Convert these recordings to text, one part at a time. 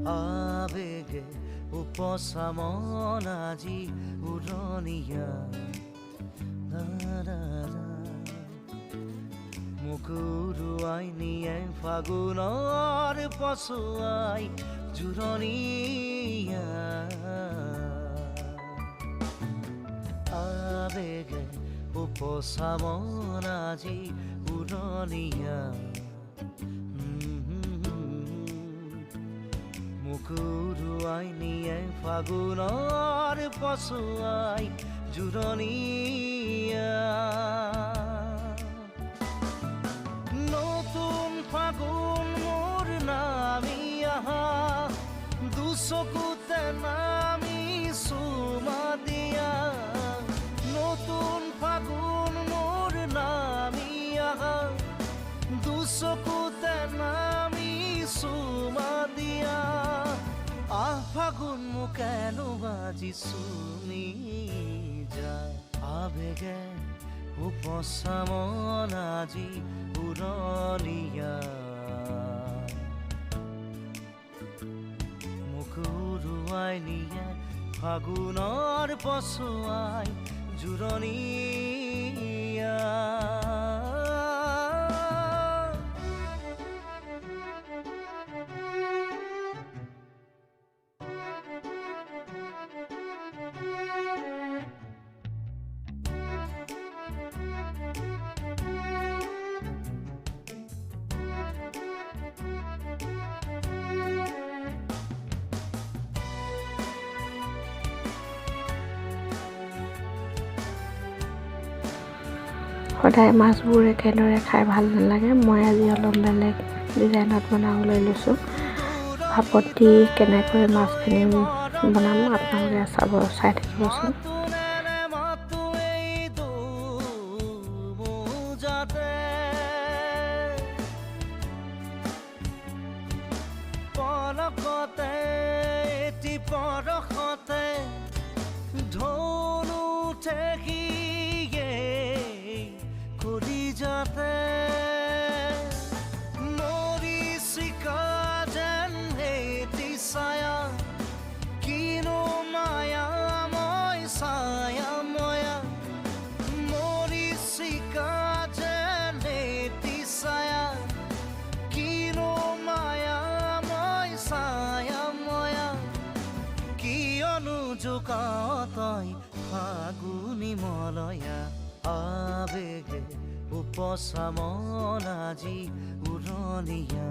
আবেগে উপচা মন আজি উৰণীয়া মোক উৰুৱাই নিয়ে ফাগুনৰ পছুৱাই জোৰণীয়া আবেগে উপচা মন আজি উৰণীয়া মোক উৰুৱাই নিয়ে ফাগুনৰ পছুৱাই জোৰণীয়া নতুন ফাগুন মোৰ নামি আহা দুচকুতে নামি চুমা দিয়া নতুন ফাগুন মোৰ নামি আহা দুচকুতে নামি চুমা দিয়া ফাগুন মুকেনো বাজি চুমি যায় আবেগে উপচা মন আজি উৰণীয়া মোক উৰুৱাই নিয়ে ফাগুনৰ পছুৱাই জোৰণীয়া সদায় মাছবোৰ একেদৰে খাই ভাল নালাগে মই আজি অলপ বেলেগ ডিজাইনত বনাবলৈ লৈছোঁ ভাপত দি কেনেকৈ মাছখিনি বনাম আপোনালোকে চাই থাকিবচোন যাতে মৰি চিকা যেন হেতি ছায়া কিনো মায়া মই ছায়া ময়া মৰি চিকা যেন হেতি ছায়া কিনো মায়া মই ছায়া ময়া কিয়নো জোকাও তই ফাগুনি মলয়া আবেগে উপচা মন আজি উৰণীয়া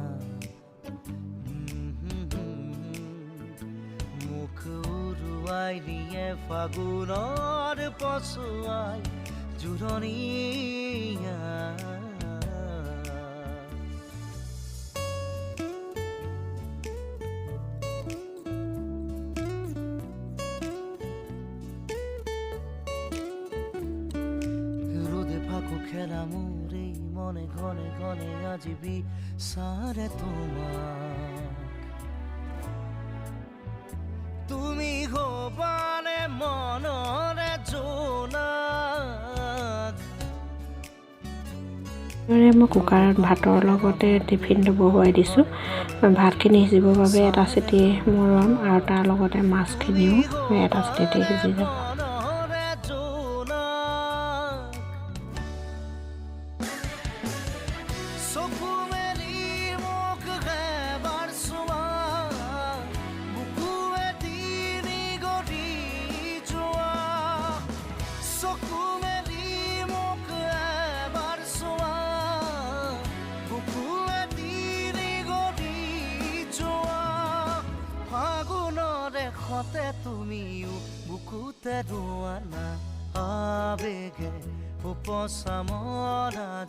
মুখ উৰুৱাই নিয়ে ফাগুনৰ পছুৱাই জোৰণীয়া খেলা মোৰ এই মনে ঘনে ঘনে আজি বিচাৰে তোমাক তুমি হবানে মনৰে জোনাক মই কুকাৰত ভাতৰ লগতে টিফিনটো বহুৱাই দিছোঁ ভাতখিনি সিজিবৰ বাবে এটা চিটি মৰাম আৰু তাৰ লগতে মাছখিনিও এটা চিটিতে সিজি যাব তুমিও বুকুতে ৰোৱানা আবেগে উপচা মন আজি